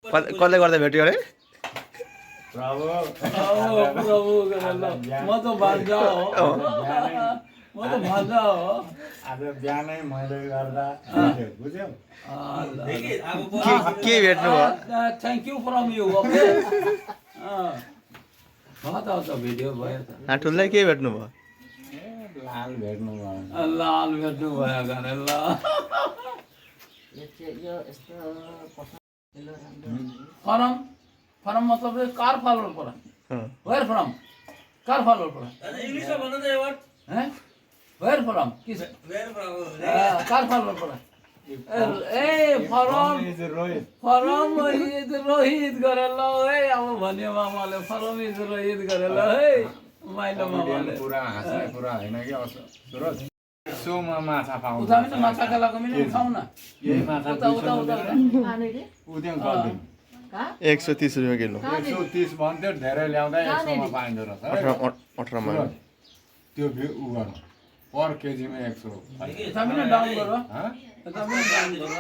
कसले गर्दा भेट्यो अरे प्रभु प्रभु म त भान्जा हो म त भान्जा हो आज बिहानै मैले गर्दा बुझ्यौ के भेट्नु भयो thank you from you okay video भयो त हाटुललाई के भेट्नु भयो लाल भेट्नु भयो लाल भेट्नु भयो गरे ल फरम फरम मतलब कार फॉलोअर पड़ा वेयर फ्रॉम कार फॉलोअर पड़ा इंग्लिश में बना दे वर्ड हैं वेयर फ्रॉम किस वेयर फ्रॉम कार फॉलोअर पड़ा ए फरम इज रोहित फरम इज रोहित गरे ल ए अब भन्यो मामाले फरम इज रोहित गरे ल है माइलो मामाले पुरा हाँस्ने कुरा हैन कि सुरज सोमा माछा पाउँछ उता पनि माछा खेलाको पनि खाऊ न यही माछा उता उता उता उद्यान गर्दिन 130 रुपियाँ किलो 130 भन्थ्यो धेरै ल्याउँदा 100 मा पाइँदो रहेछ 18 मा त्यो उ गर्नु पर केजीमा 100 उता पनि डाउन गर हँ उता पनि डाउन गर